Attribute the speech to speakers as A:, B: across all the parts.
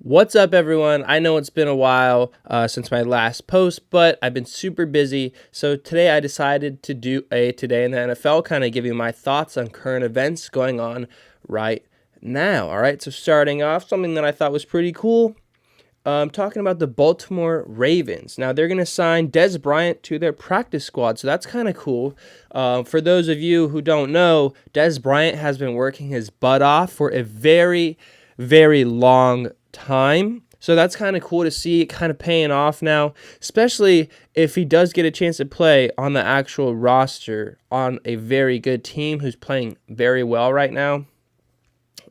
A: What's up, everyone? I know it's been a while since my last post, but I've been super busy. So today I decided to do a Today in the NFL, kind of give you my thoughts on current events going on right now. All right, so starting off, something that I thought was pretty cool. Talking about the Baltimore Ravens. Now, they're going to sign Dez Bryant to their practice squad, so that's kind of cool. For those of you who don't know, Dez Bryant has been working his butt off for a very, very long time. So that's kind of cool to see it kind of paying off now, especially if he does get a chance to play on the actual roster on a very good team who's playing very well right now.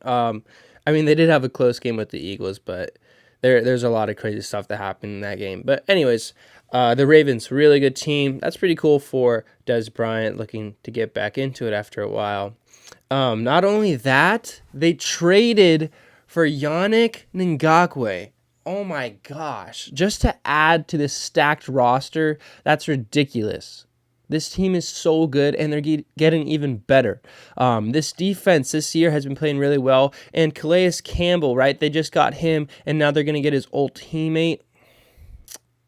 A: They did have a close game with the Eagles, but there's a lot of crazy stuff that happened in that game. But anyways, the Ravens, really good team. That's pretty cool for Dez Bryant looking to get back into it after a while. Not only that, they traded for Yannick Ngakoue. Oh my gosh. Just to add to this stacked roster, that's ridiculous. This team is so good, and they're getting even better. This defense this year has been playing really well. And Calais Campbell, right? They just got him, and now they're going to get his old teammate.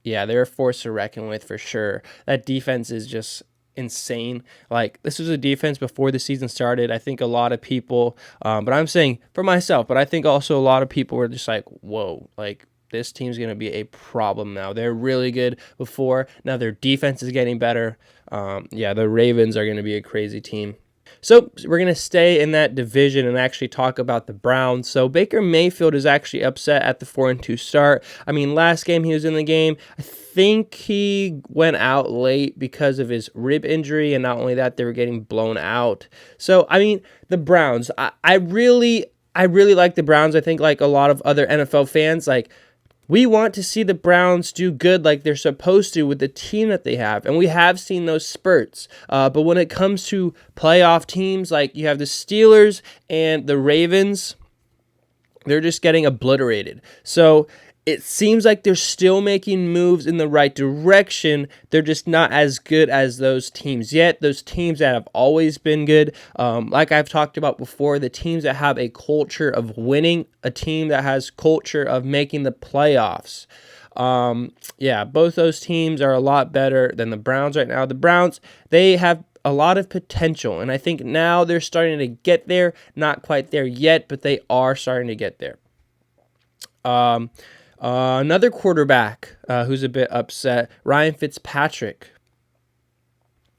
A: Yeah, they're a force to reckon with for sure. That defense is just insane. Like, this was a defense before the season started. I think a lot of people, but I'm saying for myself, but I think also a lot of people were just like, whoa, like, this team's going to be a problem now. They're really good before. Now their defense is getting better. The Ravens are going to be a crazy team. So we're going to stay in that division and actually talk about the Browns. So Baker Mayfield is actually upset at the 4-2 start. Last game he was in the game, I think he went out late because of his rib injury, and not only that, they were getting blown out. So, the Browns, I really like the Browns. I think like a lot of other NFL fans, like, we want to see the Browns do good like they're supposed to with the team that they have. And we have seen those spurts. But when it comes to playoff teams, like you have the Steelers and the Ravens, they're just getting obliterated. So it seems like they're still making moves in the right direction. They're just not as good as those teams yet. Those teams that have always been good. Like I've talked about before, the teams that have a culture of winning, a team that has culture of making the playoffs. Both those teams are a lot better than the Browns right now. The Browns, they have a lot of potential, and I think now they're starting to get there. Not quite there yet, but they are starting to get there. Another quarterback who's a bit upset, Ryan Fitzpatrick.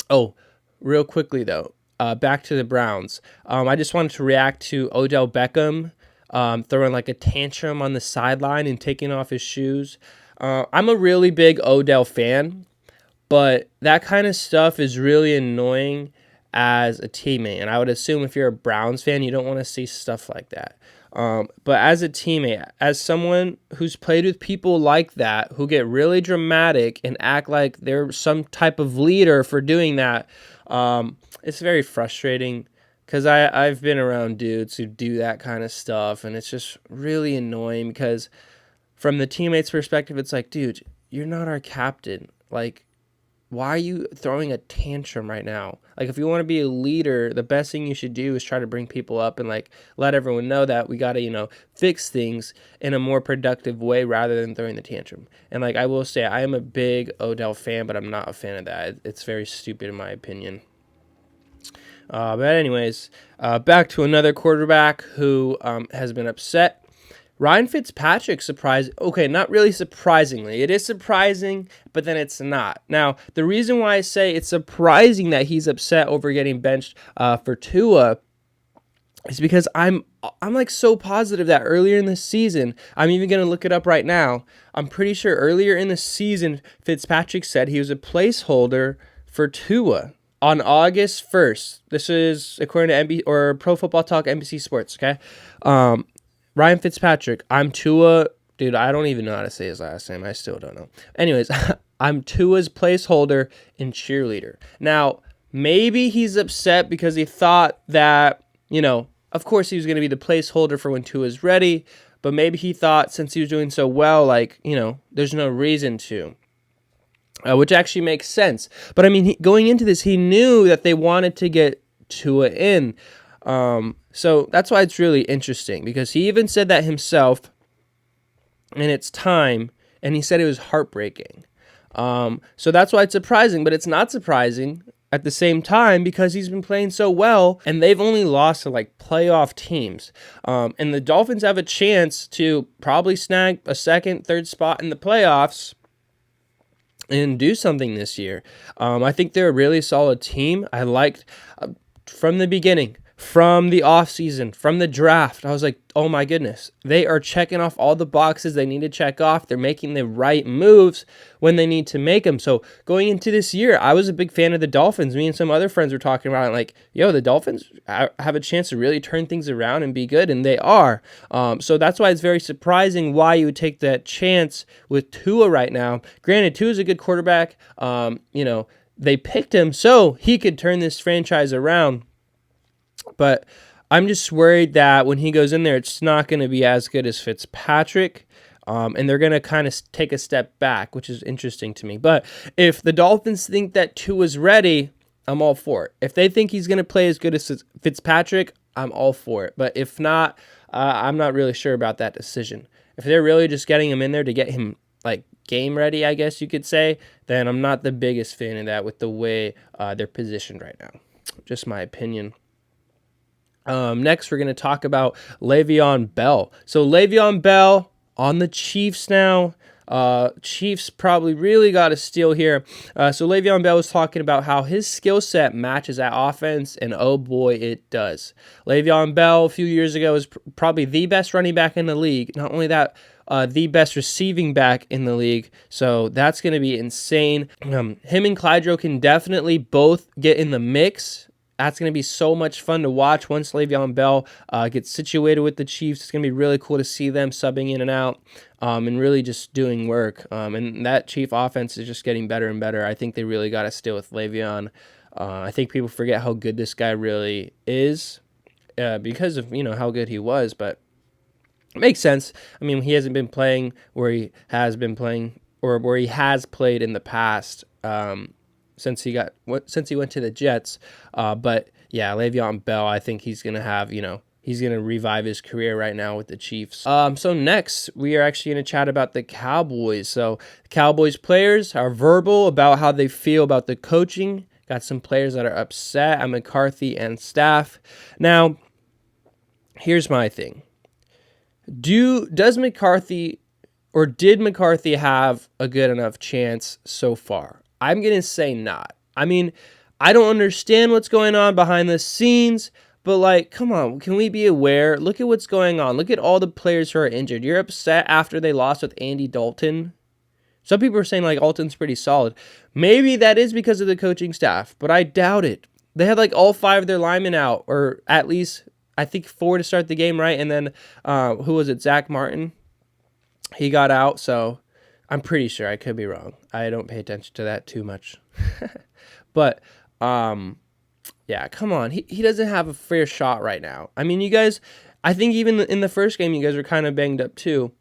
A: Oh, real quickly though, back to the Browns. I just wanted to react to Odell Beckham throwing like a tantrum on the sideline and taking off his shoes. I'm a really big Odell fan, but that kind of stuff is really annoying as a teammate. And I would assume if you're a Browns fan, you don't want to see stuff like that. But as a teammate, as someone who's played with people like that, who get really dramatic and act like they're some type of leader for doing that, it's very frustrating because I've been around dudes who do that kind of stuff, and it's just really annoying because from the teammate's perspective, it's like, dude, you're not our captain. Like, why are you throwing a tantrum right now? Like, if you want to be a leader, the best thing you should do is try to bring people up and, like, let everyone know that we got to, fix things in a more productive way rather than throwing the tantrum. And, like, I will say, I am a big Odell fan, but I'm not a fan of that. It's very stupid in my opinion. But anyways, back to another quarterback who has been upset. Ryan Fitzpatrick surprised. Okay, not really surprisingly. It is surprising, but then it's not. Now, the reason why I say it's surprising that he's upset over getting benched for Tua is because I'm like so positive that earlier in the season, I'm even going to look it up right now. I'm pretty sure earlier in the season, Fitzpatrick said he was a placeholder for Tua on August 1st. This is according to Pro Football Talk, NBC Sports, okay? Ryan Fitzpatrick, I'm Tua. Dude, I don't even know how to say his last name. I still don't know. Anyways, I'm Tua's placeholder and cheerleader. Now, maybe he's upset because he thought that, of course he was going to be the placeholder for when Tua's ready, but maybe he thought since he was doing so well, like, there's no reason to. Which actually makes sense. But, going into this, he knew that they wanted to get Tua in. So that's why it's really interesting, because he even said that himself and it's time. And he said it was heartbreaking. So that's why it's surprising, but it's not surprising at the same time because he's been playing so well, and they've only lost to like playoff teams. And the Dolphins have a chance to probably snag a second, third spot in the playoffs and do something this year. I think they're a really solid team. I liked from the beginning, from the offseason, from the draft, I was like, oh my goodness, they are checking off all the boxes they need to check off. They're making the right moves when they need to make them. So going into this year, I was a big fan of the Dolphins. Me and some other friends were talking about it, like, yo, the Dolphins have a chance to really turn things around and be good, and they are. So that's why it's very surprising why you would take that chance with Tua right now. Granted, Tua is a good quarterback. They picked him so he could turn this franchise around. But I'm just worried that when he goes in there, it's not going to be as good as Fitzpatrick. And they're going to kind of take a step back, which is interesting to me. But if the Dolphins think that Tua's ready, I'm all for it. If they think he's going to play as good as Fitzpatrick, I'm all for it. But if not, I'm not really sure about that decision. If they're really just getting him in there to get him like game ready, I guess you could say, then I'm not the biggest fan of that with the way they're positioned right now. Just my opinion. Next, we're going to talk about Le'Veon Bell. So Le'Veon Bell on the Chiefs now. Chiefs probably really got a steal here. So Le'Veon Bell was talking about how his skill set matches that offense, and oh boy, it does. Le'Veon Bell a few years ago was probably the best running back in the league. Not only that, the best receiving back in the league. So that's going to be insane. Him and Clydro can definitely both get in the mix. That's going to be so much fun to watch once Le'Veon Bell gets situated with the Chiefs. It's going to be really cool to see them subbing in and out and really just doing work. And that Chief offense is just getting better and better. I think they really got to steal with Le'Veon. I think people forget how good this guy really is because of how good he was. But it makes sense. I mean, he hasn't been playing where he has been playing or where he has played in the past. Since he went to the Jets, but yeah, Le'Veon Bell, I think he's gonna have he's gonna revive his career right now with the Chiefs. So next we are actually gonna chat about the Cowboys. So the Cowboys players are verbal about how they feel about the coaching. Got some players that are upset at McCarthy and staff. Now, here's my thing: did McCarthy have a good enough chance so far? I'm going to say not. I mean, I don't understand what's going on behind the scenes, but like, come on, can we be aware? Look at what's going on. Look at all the players who are injured. You're upset after they lost with Andy Dalton. Some people are saying like Alton's pretty solid. Maybe that is because of the coaching staff, but I doubt it. They had like all 5 of their linemen out, or at least I think 4 to start the game, right? And then who was it? Zach Martin. He got out, so I'm pretty sure. I could be wrong. I don't pay attention to that too much. But, yeah, come on. He doesn't have a fair shot right now. I mean, you guys, I think even in the first game, you guys were kind of banged up too.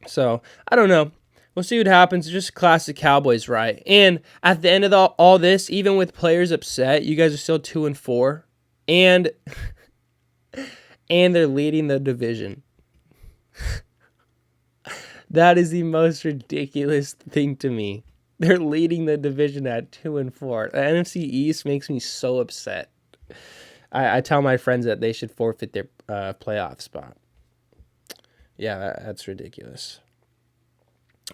A: So, I don't know. We'll see what happens. It's just classic Cowboys, right? And at the end of all this, even with players upset, you guys are still 2-4. And, and they're leading the division. That is the most ridiculous thing to me. They're leading the division at 2-4. The NFC East makes me so upset. I tell my friends that they should forfeit their playoff spot. Yeah, that's ridiculous.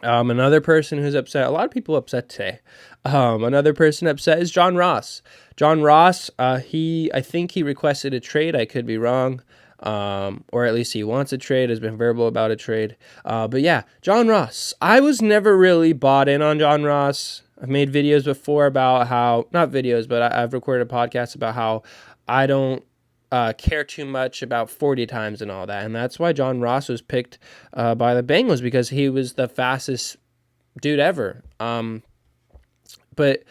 A: Another person who's upset, a lot of people upset today. Another person upset is John Ross. John Ross, I think he requested a trade. I could be wrong. Or at least he wants a trade, has been verbal about a trade. But yeah, John Ross. I was never really bought in on John Ross. I've made videos before about how, not videos, but I've recorded a podcast about how I don't care too much about 40 times and all that. And that's why John Ross was picked by the Bengals, because he was the fastest dude ever. But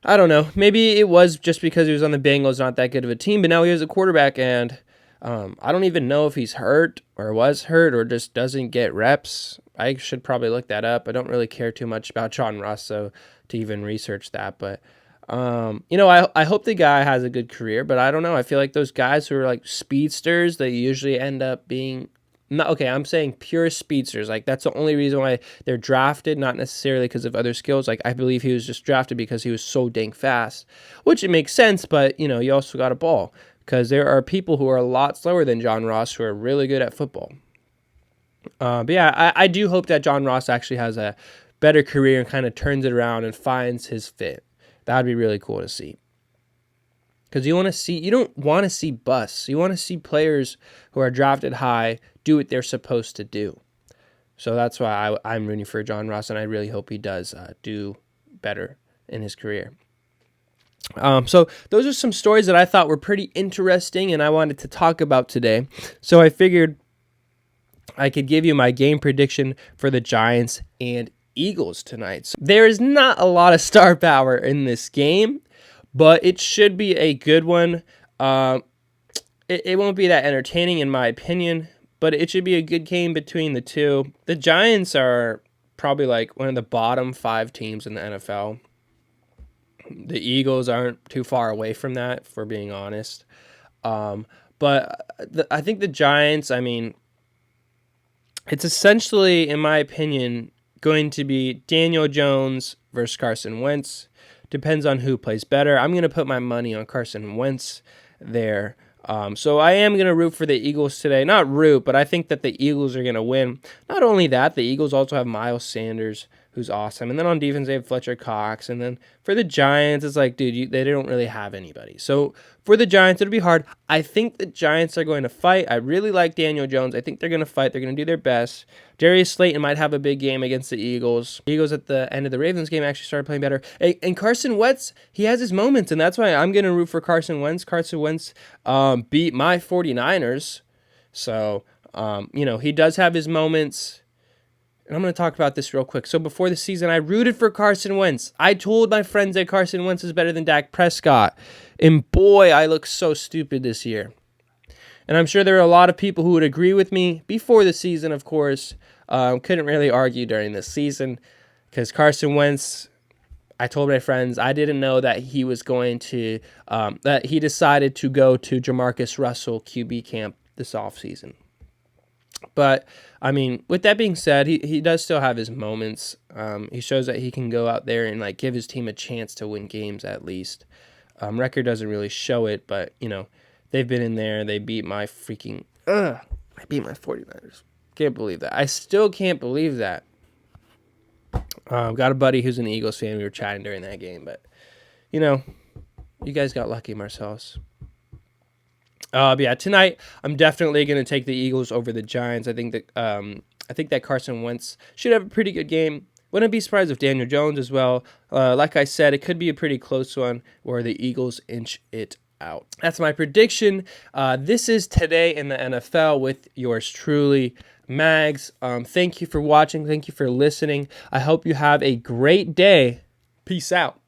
A: I don't know. Maybe it was just because he was on the Bengals, not that good of a team. But now he has a quarterback, and I don't even know if he's hurt or was hurt or just doesn't get reps. I should probably look that up. I don't really care too much about John Ross, so to even research that. But, I hope the guy has a good career, but I don't know. I feel like those guys who are like speedsters, they usually end up being not okay. I'm saying pure speedsters. Like that's the only reason why they're drafted, not necessarily because of other skills. Like I believe he was just drafted because he was so dang fast, which it makes sense. But you also got a ball because there are people who are a lot slower than John Ross who are really good at football. But yeah, I do hope that John Ross actually has a better career and kind of turns it around and finds his fit. That would be really cool to see. Because you don't want to see busts. You want to see players who are drafted high do what they're supposed to do. So that's why I'm rooting for John Ross, and I really hope he does do better in his career. So those are some stories that I thought were pretty interesting and I wanted to talk about today. So I figured I could give you my game prediction for the Giants and Eagles tonight. So there is not a lot of star power in this game, but it should be a good one. It won't be that entertaining in my opinion, but it should be a good game between the two. The Giants are probably like one of the bottom 5 teams in the NFL. The Eagles aren't too far away from that, if we're being honest. But I think the Giants, it's essentially, in my opinion, going to be Daniel Jones versus Carson Wentz. Depends on who plays better. I'm going to put my money on Carson Wentz there. So I am going to root for the Eagles today. Not root, but I think that the Eagles are going to win. Not only that, the Eagles also have Miles Sanders, who's awesome. And then on defense, they have Fletcher Cox. And then for the Giants, it's like, dude, they don't really have anybody. So for the Giants, it'll be hard. I think the Giants are going to fight. I really like Daniel Jones. I think they're going to fight. They're going to do their best. Darius Slayton might have a big game against the Eagles. Eagles at the end of the Ravens game actually started playing better. And Carson Wentz, he has his moments, and that's why I'm going to root for Carson Wentz. Carson Wentz beat my 49ers. So, he does have his moments. And I'm going to talk about this real quick. So before the season, I rooted for Carson Wentz. I told my friends that Carson Wentz is better than Dak Prescott. And boy, I look so stupid this year. And I'm sure there are a lot of people who would agree with me before the season, of course. Couldn't really argue during the season because Carson Wentz, I told my friends, I didn't know that he was going to, that he decided to go to Jamarcus Russell QB camp this offseason. But, with that being said, he does still have his moments. He shows that he can go out there and, give his team a chance to win games at least. Record doesn't really show it, but, they've been in there. They beat my freaking... I beat my 49ers. Can't believe that. I still can't believe that. Got a buddy who's an Eagles fan. We were chatting during that game, but, you guys got lucky, Marcellus. But yeah, tonight I'm definitely going to take the Eagles over the Giants. I think that Carson Wentz should have a pretty good game. Wouldn't be surprised if Daniel Jones as well. Like I said, it could be a pretty close one where the Eagles inch it out. That's my prediction. This is Today in the NFL with yours truly, Mags. Thank you for watching. Thank you for listening. I hope you have a great day. Peace out.